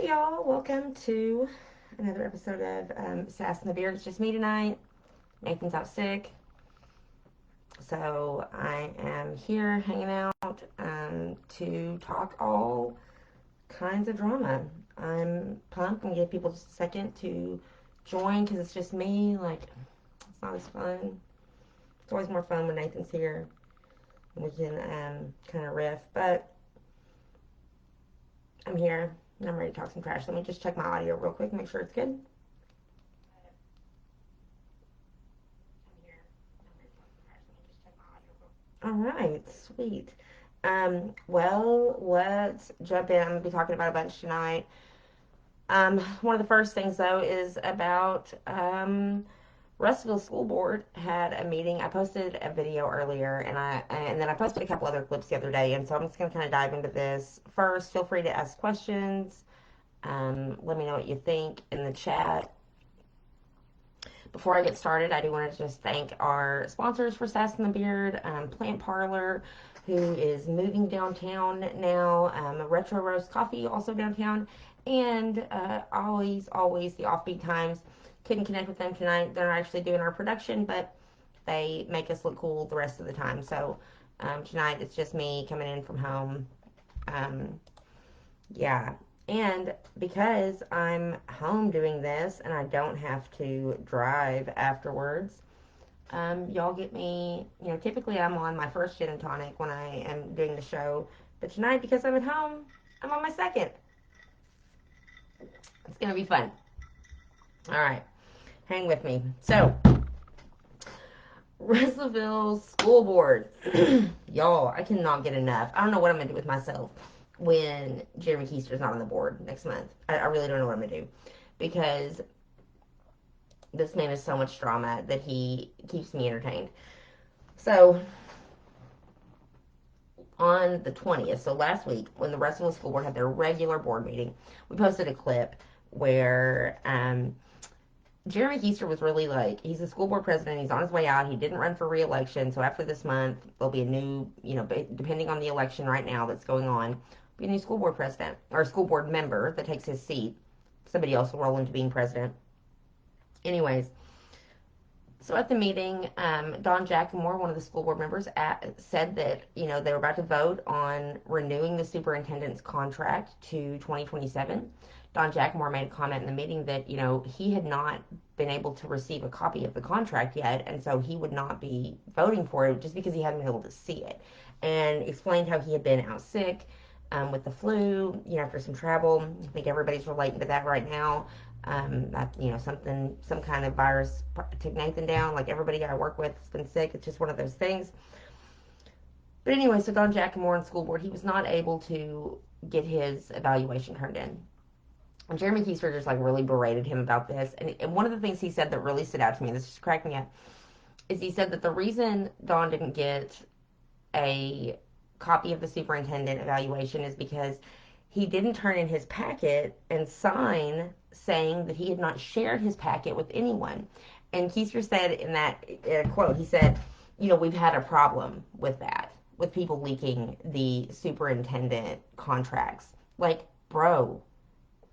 Hey y'all, welcome to another episode of Sass and the Beard. It's just me tonight. Nathan's out sick, so I am here hanging out to talk all kinds of drama. I'm pumped. I'm gonna give people just a second to join because it's just me. Like, it's not as fun. It's always more fun when Nathan's here and we can kind of riff. But I'm here and I'm ready to talk some trash. Let me just check my audio real quick, make sure it's good. All right, sweet. Well, let's jump in. I'm gonna be talking about a bunch tonight. One of the first things though is about Russellville School Board had a meeting. I posted a video earlier, and then I posted a couple other clips the other day, and so I'm just gonna kind of dive into this first. Feel free to ask questions. Let me know what you think in the chat. Before I get started, I do want to just thank our sponsors for Sass and the Beard, Plant Parlor, who is moving downtown now, Retro Roast Coffee, also downtown, and always the Offbeat Times. Couldn't connect with them tonight. They're not actually doing our production, but they make us look cool the rest of the time. So tonight it's just me coming in from home. Um, yeah. And because I'm home doing this and I don't have to drive afterwards, y'all get me, typically I'm on my first gin and tonic when I am doing the show. But tonight, because I'm at home, I'm on my second. It's going to be fun. All right. Hang with me. So, Russellville School Board. Y'all, I cannot get enough. I don't know what I'm going to do with myself when Jeremy Keister's not on the board next month. I really don't know what I'm going to do because this man is so much drama that he keeps me entertained. So, on the 20th, so last week, when the Russellville School Board had their regular board meeting, we posted a clip where Jeremy Keister was really like, he's the school board president, he's on his way out, he didn't run for re-election, so after this month, there'll be a new, depending on the election right now that's going on, be a new school board president, or school board member that takes his seat. Somebody else will roll into being president. Anyways, so at the meeting, Don Jackmore, one of the school board members, said that, they were about to vote on renewing the superintendent's contract to 2027. Don Jackmore made a comment in the meeting that, he had not been able to receive a copy of the contract yet, and so he would not be voting for it just because he hadn't been able to see it. And explained how he had been out sick with the flu, after some travel. I think everybody's relating to that right now. Some kind of virus took Nathan down. Like everybody I work with has been sick. It's just one of those things. But anyway, so Don Jackmore in school board, he was not able to get his evaluation turned in. And Jeremy Keister just like really berated him about this. And one of the things he said that really stood out to me, and this just cracked me up, is he said that the reason Don didn't get a copy of the superintendent evaluation is because he didn't turn in his packet and sign saying that he had not shared his packet with anyone. And Keister said in that quote, he said, we've had a problem with that, with people leaking the superintendent contracts. Like, bro,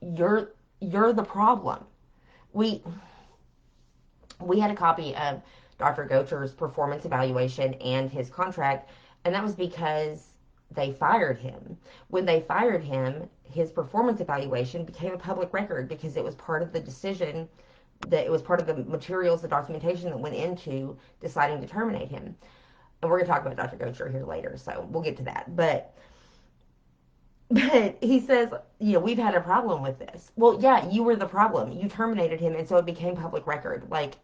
you're the problem. We we had a copy of Dr. Gocher's performance evaluation and his contract, and that was because they fired him. When they fired him, his performance evaluation became a public record because it was part of the decision, that it was part of the materials, the documentation that went into deciding to terminate him. And we're going to talk about Dr. Gocher here later, so we'll get to that. But he says, we've had a problem with this. Well, yeah, you were the problem. You terminated him, and so it became public record. Like,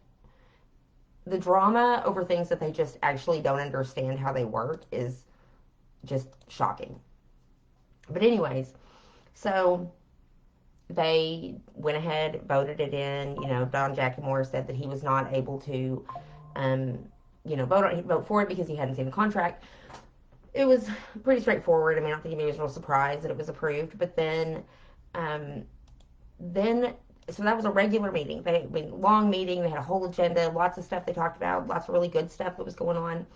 the drama over things that they just actually don't understand how they work is just shocking. But anyways, so they went ahead, voted it in. Don Jackmore said that he was not able to, vote for it because he hadn't seen the contract. It was pretty straightforward. I mean, I don't think anybody was real surprised that it was approved. But um, then so that was a regular meeting. Long meeting. They had a whole agenda, lots of stuff they talked about, lots of really good stuff that was going on.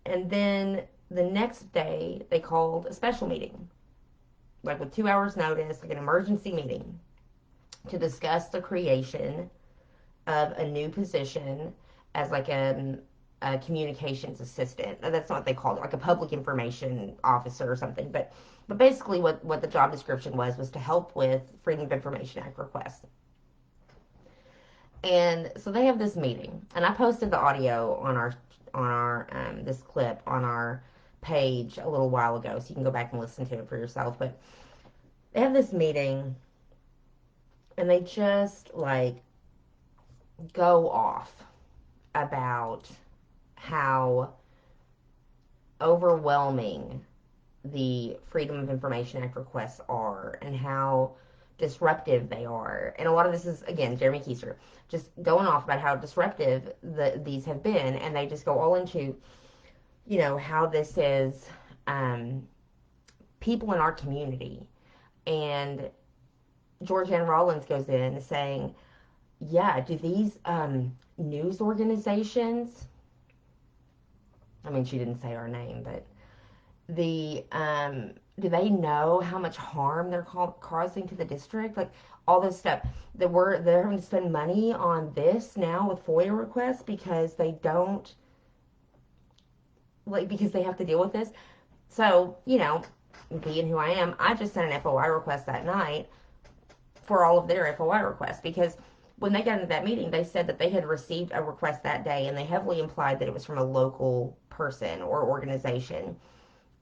And then the next day, they called a special meeting. like with 2 hours notice, like an emergency meeting to discuss the creation of a new position as like a communications assistant. That's not what they called it, like a public information officer or something. But basically, what the job description was to help with Freedom of Information Act requests. And so they have this meeting, and I posted the audio on our this clip on our page a little while ago, so you can go back and listen to it for yourself. But they have this meeting, and they just like go off about how overwhelming the Freedom of Information Act requests are and how disruptive they are. And a lot of this is, again, Jeremy Keister just going off about how disruptive these have been. And they just go all into, how this is people in our community. And Georgianne Rollins goes in saying, yeah, do these news organizations, I mean, she didn't say our name, but do they know how much harm they're causing to the district? Like all this stuff that they're having to spend money on this now with FOIA requests because they don't because they have to deal with this. So, being who I am, I just sent an FOI request that night for all of their FOI requests because when they got into that meeting, they said that they had received a request that day and they heavily implied that it was from a local person or organization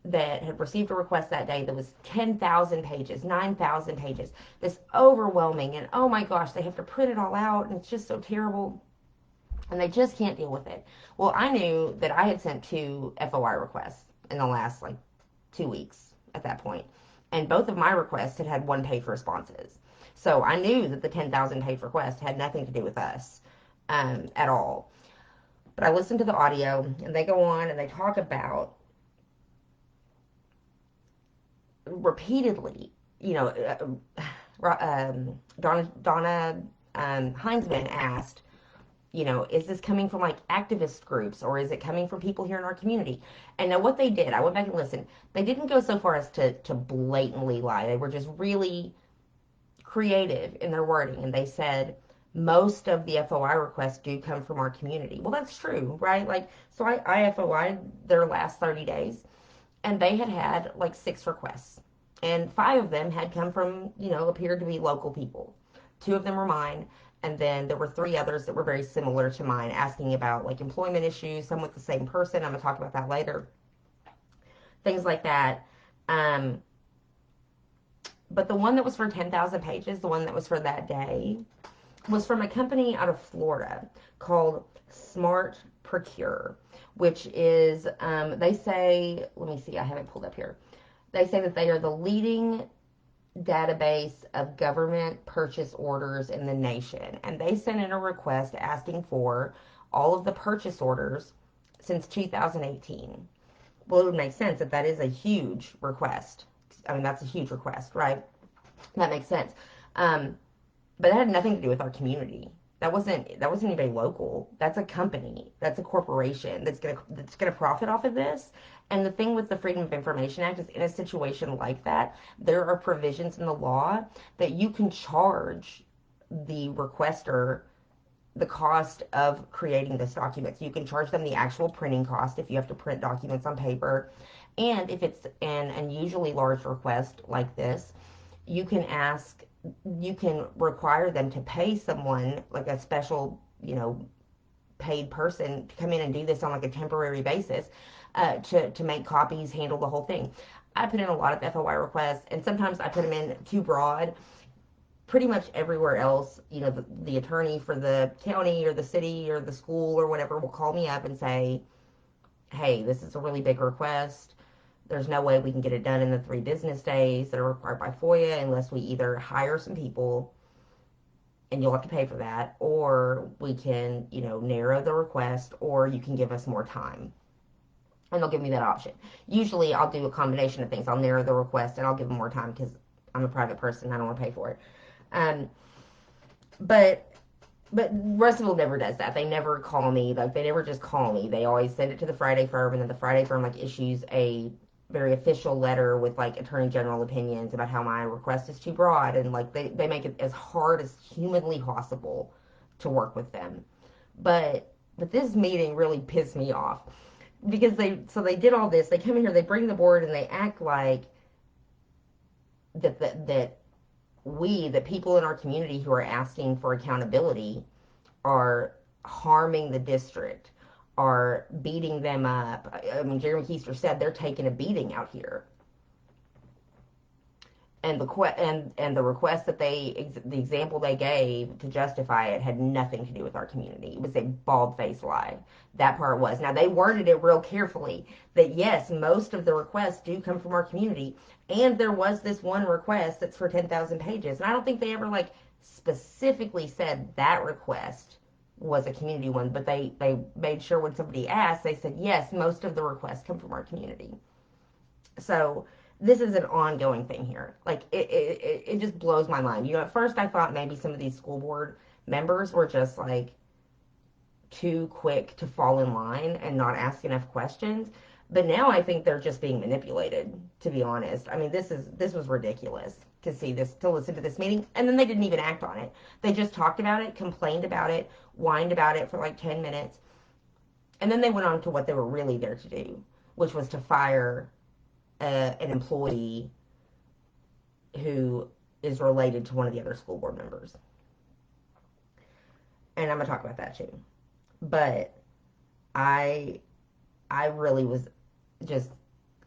that had received a request that day that was 10,000 pages, 9,000 pages, this overwhelming, and oh my gosh, they have to print it all out, and it's just so terrible, and they just can't deal with it. Well, I knew that I had sent 2 FOI requests in the last, 2 weeks at that point, and both of my requests had had one-page responses. So I knew that the 10,000 page request had nothing to do with us at all. But I listened to the audio, and they go on and they talk about repeatedly, Donna Heinzman asked, is this coming from like activist groups or is it coming from people here in our community? And now what they did, I went back and listened. They didn't go so far as to blatantly lie. They were just really creative in their wording, and they said most of the FOI requests do come from our community. Well, that's true, right? So I FOI'd their last 30 days, and they had like 6 requests, and 5 of them had come from appeared to be local people. 2 of them were mine, and then there were 3 others that were very similar to mine, asking about like employment issues, some with the same person. I'm gonna talk about that later, things like that. um but the one that was for 10,000 pages, the one that was for that day, was from a company out of Florida called Smart Procure, which is, they say, let me see, I have it pulled up here. They say that they are the leading database of government purchase orders in the nation. And they sent in a request asking for all of the purchase orders since 2018. Well, it would make sense that is a huge request. I mean, that's a huge request, right? That makes sense. Um, but that had nothing to do with our community. That wasn't anybody local. That's a company. That's a corporation that's gonna profit off of this. And the thing with the Freedom of Information Act is, in a situation like that, there are provisions in the law that you can charge the requester the cost of creating this document. So you can charge them the actual printing cost if you have to print documents on paper. And if it's an unusually large request like this, you can ask, you can require them to pay someone, like a special, paid person, to come in and do this on like a temporary basis, to make copies, handle the whole thing. I put in a lot of FOI requests, and sometimes I put them in too broad. Pretty much everywhere else, the attorney for the county or the city or the school or whatever will call me up and say, hey, this is a really big request. There's no way we can get it done in the 3 business days that are required by FOIA unless we either hire some people, and you'll have to pay for that, or we can, narrow the request, or you can give us more time. And they'll give me that option. Usually I'll do a combination of things. I'll narrow the request and I'll give them more time because I'm a private person. I don't want to pay for it. Um, but Russell never does that. They never call me. Like, they never just call me. They always send it to the Friday firm, and then the Friday firm like issues a very official letter with like attorney general opinions about how my request is too broad, and like they make it as hard as humanly possible to work with them. But this meeting really pissed me off because they did all this. They come in here, they bring the board, and they act like that that people in our community who are asking for accountability are harming the district, are beating them up. I mean, Jeremy Keister said they're taking a beating out here. And the request that the example they gave to justify it had nothing to do with our community. It was a bald-faced lie. That part was. Now, they worded it real carefully that yes, most of the requests do come from our community, and there was this one request that's for 10,000 pages. And I don't think they ever like specifically said that request was a community one, but they made sure when somebody asked, they said yes, most of the requests come from our community. So this is an ongoing thing here. Like it just blows my mind. You know, at first I thought maybe some of these school board members were just like too quick to fall in line and not ask enough questions. But now I think they're just being manipulated, to be honest. I mean, this was ridiculous to see this, to listen to this meeting, and then they didn't even act on it. They just talked about it, complained about it, whined about it for like 10 minutes, and then they went on to what they were really there to do, which was to fire an employee who is related to one of the other school board members. And I'm gonna talk about that too. But I I really was just,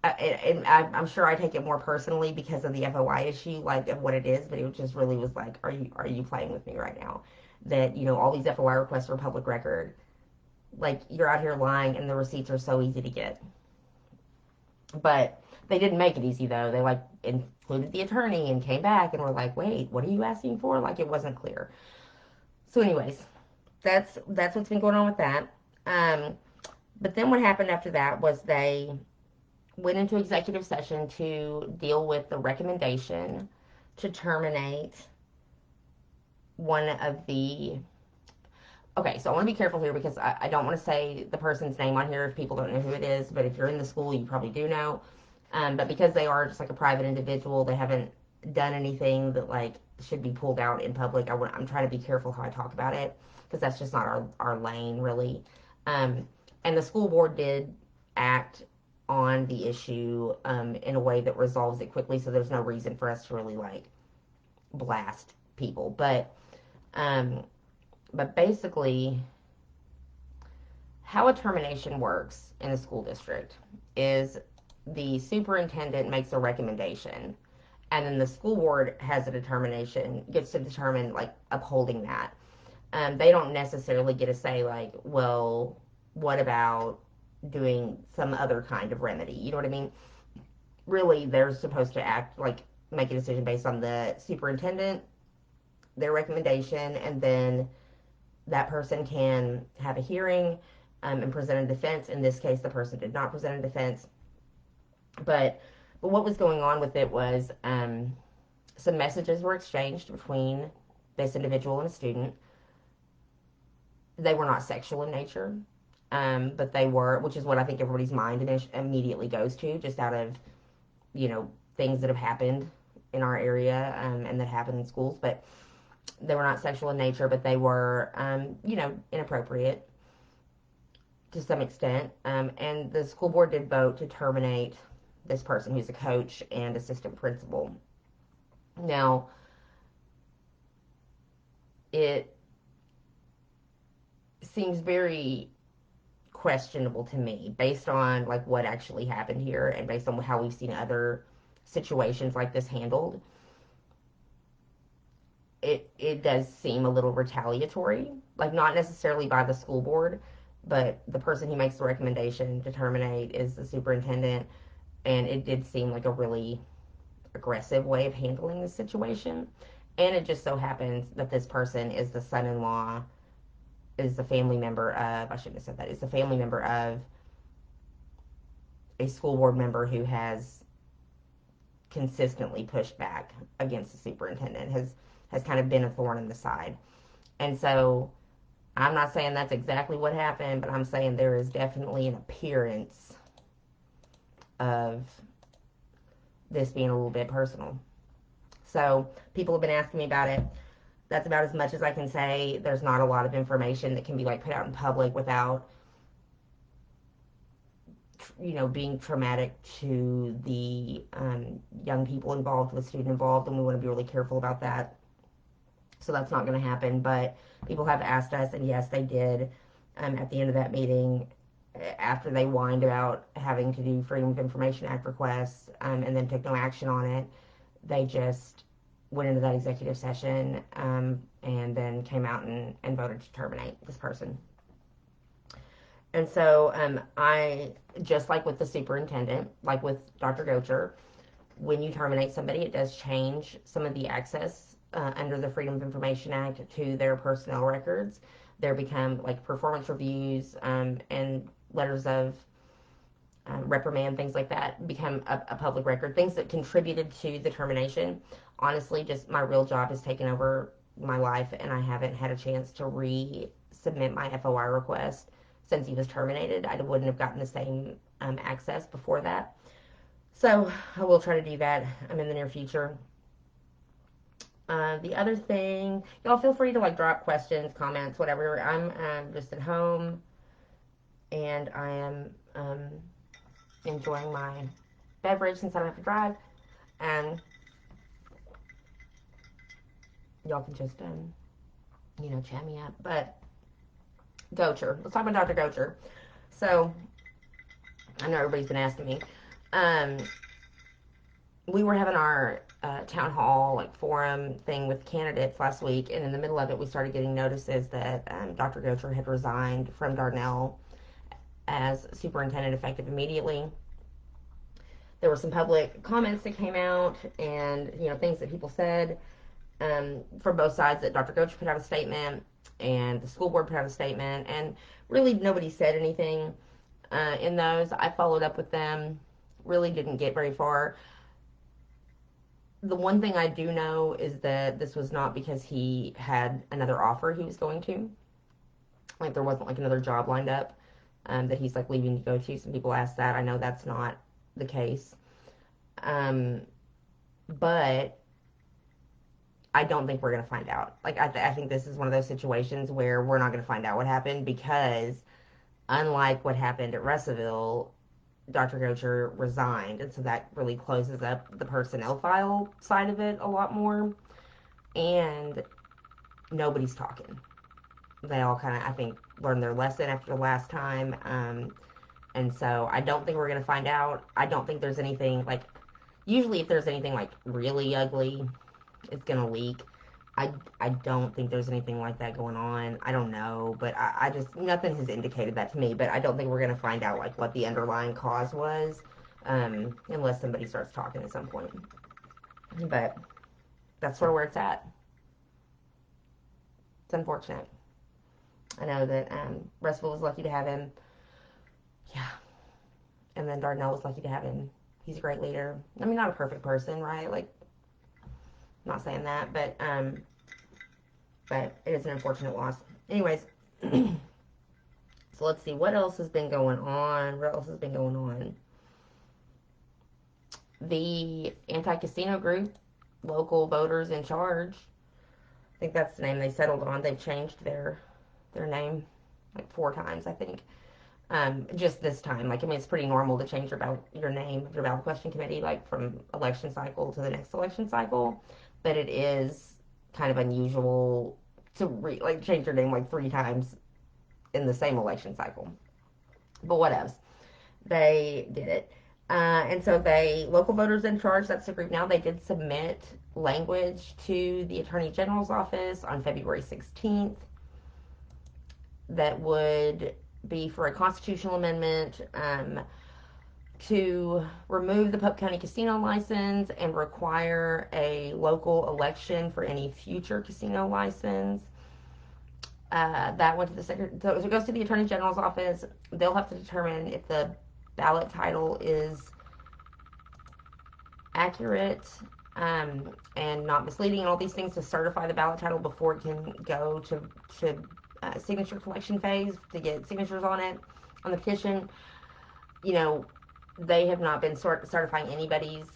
and I'm sure I take it more personally because of the FOI issue, like of what it is. But it just really was like, are you playing with me right now? That all these FOI requests are public record. Like you're out here lying, and the receipts are so easy to get. But they didn't make it easy though. They like included the attorney and came back and were like, wait, what are you asking for? Like it wasn't clear. So, anyways, that's what's been going on with that. Um, but then what happened after that was they went into executive session to deal with the recommendation to terminate one of the. Okay, so I want to be careful here because I don't want to say the person's name on here if people don't know who it is, but if you're in the school, you probably do know. But because they are just like a private individual, they haven't done anything that like should be pulled out in public. I'm trying to be careful how I talk about it because that's just not our lane really. Um, and the school board did act on the issue in a way that resolves it quickly, so there's no reason for us to really like blast people. Um, but basically, how a termination works in a school district is the superintendent makes a recommendation, and then the school board has a determination, gets to determine like upholding that. They don't necessarily get to say like, well, what about doing some other kind of remedy? You know what I mean? Really, they're supposed to act like make a decision based on the superintendent, their recommendation, and then that person can have a hearing and present a defense. In this case, the person did not present a defense, but what was going on with it was some messages were exchanged between this individual and a student. They were not sexual in nature, but they were, which is what I think everybody's mind immediately goes to, just out of things that have happened in our area and that happen in schools. But they were not sexual in nature, but they were inappropriate to some extent. And the school board did vote to terminate this person who's a coach and assistant principal. Now, it seems very questionable to me based on like what actually happened here and based on how we've seen other situations like this handled. It does seem a little retaliatory, like not necessarily by the school board, but the person who makes the recommendation to terminate is the superintendent, and it did seem like a really aggressive way of handling the situation. And it just so happens that this person is the son-in-law, is the family member of, I shouldn't have said that, is the family member of a school board member who has consistently pushed back against the superintendent, has kind of been a thorn in the side. And so I'm not saying that's exactly what happened, but I'm saying there is definitely an appearance of this being a little bit personal. So people have been asking me about it. That's about as much as I can say. There's not a lot of information that can be like put out in public without, being traumatic to the young people involved, the student involved, and we want to be really careful about that. So that's not going to happen. But people have asked us, and yes, they did. At the end of that meeting, after they whined about having to do Freedom of Information Act requests, and then took no action on it, they just went into that executive session, and then came out and voted to terminate this person. And so I, just like with the superintendent, like with Dr. Gocher, when you terminate somebody, it does change some of the access under the Freedom of Information Act to their personnel records. There become like performance reviews, and letters of reprimand, things like that, become a public record. Things that contributed to the termination. Honestly, just my real job has taken over my life, and I haven't had a chance to resubmit my FOI request since he was terminated. I wouldn't have gotten the same access before that. So I will try to do that in the near future. The other thing, y'all feel free to like drop questions, comments, whatever. I'm just at home, and I am enjoying my beverage since I don't have to drive, and y'all can just chat me up. But Gocher, let's talk about Dr. Gocher. So I know everybody's been asking me. Um, we were having our town hall like forum thing with candidates last week, and in the middle of it, we started getting notices that Dr. Gocher had resigned from Darnell as superintendent effective immediately. There were some public comments that came out, and things that people said from both sides. That Dr. Gocher put out a statement, and the school board put out a statement, and really nobody said anything in those. I followed up with them, really didn't get very far. The one thing I do know is that this was not because he had another offer he was going to. Like, there wasn't like another job lined up that he's like leaving to go to. Some people ask that. I know that's not the case. But I don't think we're going to find out. Like, I think this is one of those situations where we're not going to find out what happened, because unlike what happened at Russellville, Dr. Gocher resigned, and so that really closes up the personnel file side of it a lot more, and nobody's talking. They all kind of, I think, learned their lesson after the last time, and so I don't think we're going to find out. I don't think there's anything, like, usually if there's anything, like, really ugly, it's going to leak. I don't think there's anything like that going on. I don't know, but I just, nothing has indicated that to me, but I don't think we're going to find out, like, what the underlying cause was, unless somebody starts talking at some point. But that's sort of where it's at. It's unfortunate. I know that Russell was lucky to have him. Yeah. And then Darnell was lucky to have him. He's a great leader. I mean, not a perfect person, right? Like, I'm not saying that, but it is an unfortunate loss. Anyways, so let's see, what else has been going on? What else has been going on? The anti-casino group, Local Voters in Charge, I think that's the name they settled on. They've changed their name like 4 times, I think. Just this time, like, I mean, it's pretty normal to change your name of your ballot question committee, like, from election cycle to the next election cycle, but it is kind of unusual to change your name like 3 times in the same election cycle. But what else? They did it. And so Local Voters in Charge, that's the group now, they did submit language to the Attorney General's office on February 16th that would be for a constitutional amendment to remove the Pope County casino license and require a local election for any future casino license. That went to the secretary, so it goes to the Attorney General's office. They'll have to determine if the ballot title is accurate and not misleading, and all these things, to certify the ballot title before it can go to signature collection phase to get signatures on it, on the petition. They have not been certifying anybody's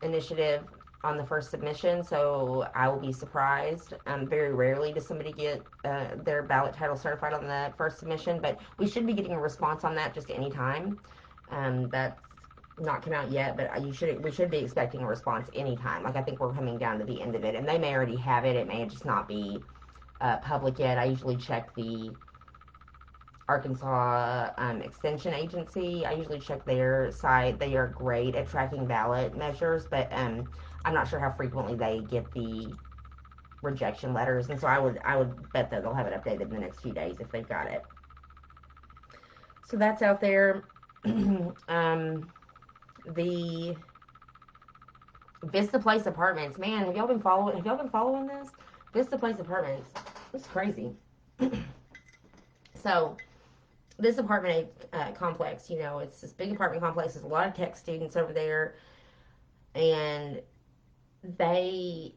initiative on the first submission, so I will be surprised. Very rarely does somebody get their ballot title certified on the first submission, but we should be getting a response on that just any time. That's not come out yet, but we should be expecting a response anytime. Like I think we're coming down to the end of it, and they may already have it. It may just not be public yet. I usually check the Arkansas Extension Agency. I usually check their site. They are great at tracking ballot measures, but I'm not sure how frequently they get the rejection letters, and so I would bet that they'll have it updated in the next few days if they've got it. So that's out there. The Vista Place Apartments, man, have y'all been following? Have y'all been following this? Vista Place Apartments, it's crazy. So this apartment complex, it's this big apartment complex. There's a lot of tech students over there, and they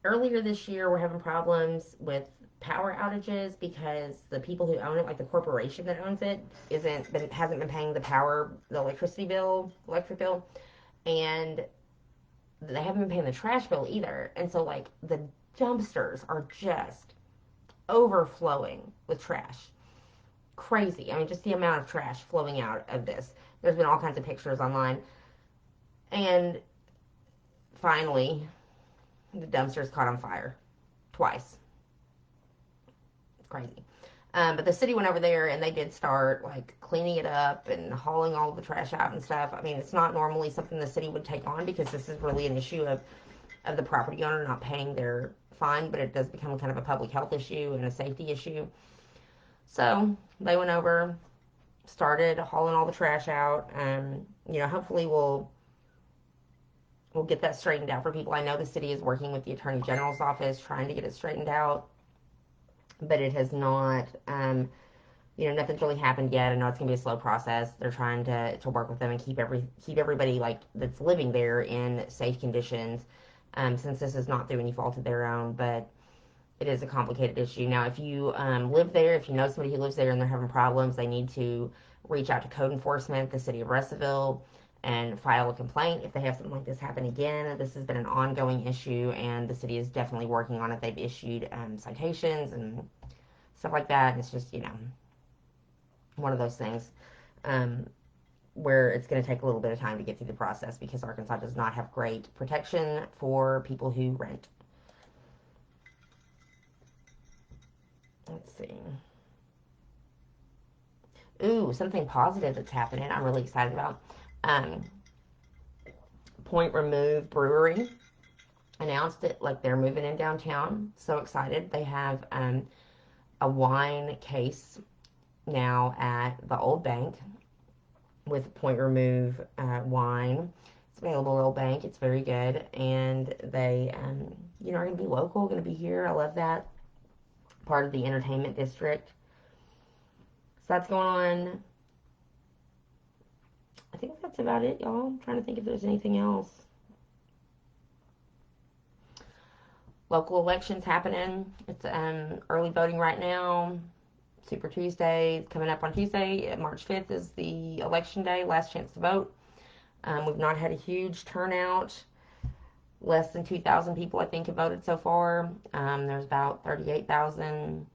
earlier this year were having problems with power outages because the people who own it, like the corporation that owns it, hasn't been paying the electric bill, and they haven't been paying the trash bill either. And so like the dumpsters are just overflowing with trash. Crazy. I mean, just the amount of trash flowing out of this. There's been all kinds of pictures online. And finally, the dumpster's caught on fire twice. It's crazy. But the city went over there and they did start like cleaning it up and hauling all the trash out and stuff. I mean, it's not normally something the city would take on because this is really an issue of the property owner not paying their fine, but it does become kind of a public health issue and a safety issue. So they went over, started hauling all the trash out. Hopefully we'll get that straightened out for people. I know the city is working with the Attorney General's office trying to get it straightened out, but it has not. Nothing's really happened yet. I know it's gonna be a slow process. They're trying to work with them and keep everybody like that's living there in safe conditions. Since this is not through any fault of their own, but it is a complicated issue. Now, if you live there, if you know somebody who lives there and they're having problems, they need to reach out to code enforcement, the city of Russellville, and file a complaint if they have something like this happen again. This has been an ongoing issue, and the city is definitely working on it. They've issued citations and stuff like that. And it's just, one of those things where it's going to take a little bit of time to get through the process because Arkansas does not have great protection for people who rent. Let's see. Ooh, something positive that's happening. I'm really excited about. Um, Point Remove Brewery announced it like they're moving in downtown. So excited. They have a wine case now at the old bank with Point Remove wine. It's available at Old Bank. It's very good, and they are going to be local, going to be here. I love that part of the entertainment district. So that's going on. I think that's about it, y'all. I'm trying to think if there's anything else. Local elections happening. It's early voting right now. Super Tuesday coming up on Tuesday. March 5th is the election day, last chance to vote. We've not had a huge turnout. Less than 2,000 people, I think, have voted so far. There's about 38,000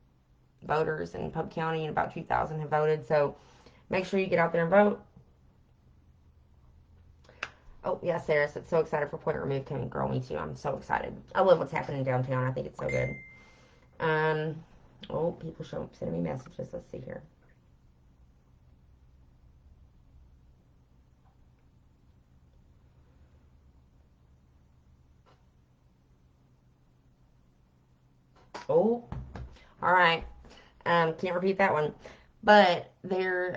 voters in Pope County, and about 2,000 have voted. So make sure you get out there and vote. Oh, yeah, Sarah said, so excited for Point Remove coming. Girl, me too. I'm so excited. I love what's happening downtown. I think it's so good. People sending me messages. Let's see here. Oh, all right. Can't repeat that one. But there's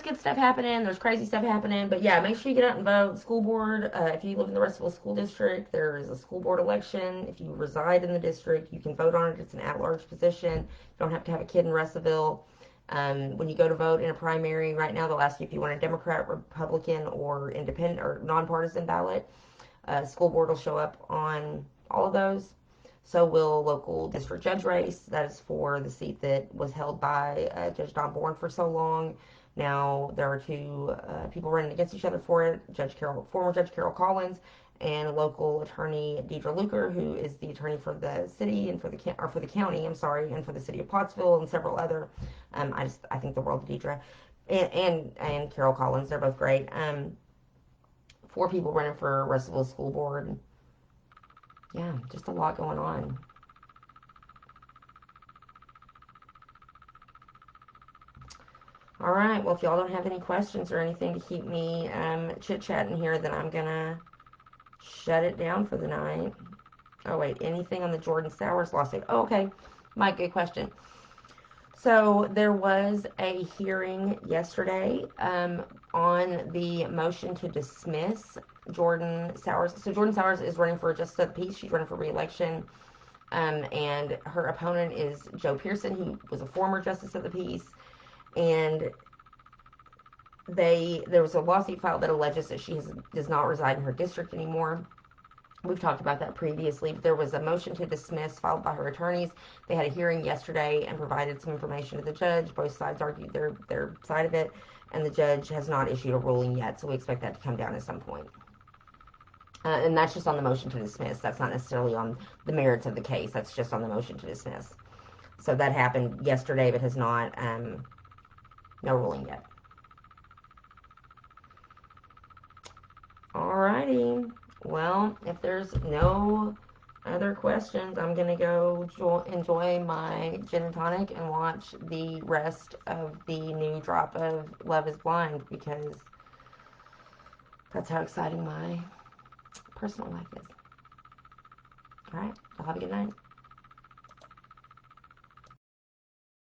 good stuff happening. There's crazy stuff happening. But yeah, make sure you get out and vote. School board. If you live in the Russellville School District, there is a school board election. If you reside in the district, you can vote on it. It's an at-large position. You don't have to have a kid in Russellville. When you go to vote in a primary, right now they'll ask you if you want a Democrat, Republican, or independent or nonpartisan ballot. School board will show up on all of those. So will local district judge race. That is for the seat that was held by Judge Don Bourne for so long. Now there are two people running against each other for it. Former Judge Carol Collins and local attorney Deidre Luker, who is the attorney for the city and for the county, I'm sorry, and for the city of Pottsville and several other. I think the world of Deidre and Carol Collins. They're both great. 4 people running for Russellville School Board. Yeah, just a lot going on. All right. Well, if y'all don't have any questions or anything to keep me chit-chatting here, then I'm going to shut it down for the night. Oh, wait. Anything on the Jordan Sowers lawsuit? Oh, okay. Mike, good question. So there was a hearing yesterday on the motion to dismiss Jordan Sowers. So Jordan Sowers is running for Justice of the Peace. She's running for re-election. And her opponent is Joe Pearson, who was a former Justice of the Peace. And there was a lawsuit filed that alleges that she does not reside in her district anymore. We've talked about that previously, but there was a motion to dismiss filed by her attorneys. They had a hearing yesterday and provided some information to the judge. Both sides argued their side of it, and the judge has not issued a ruling yet, so we expect that to come down at some point. And that's just on the motion to dismiss. That's not necessarily on the merits of the case. That's just on the motion to dismiss. So that happened yesterday, but has not, no ruling yet. Alrighty. Well, if there's no other questions, I'm going to go enjoy my gin and tonic and watch the rest of the new drop of Love is Blind, because that's how exciting my personal life is. Alright, y'all have a good night.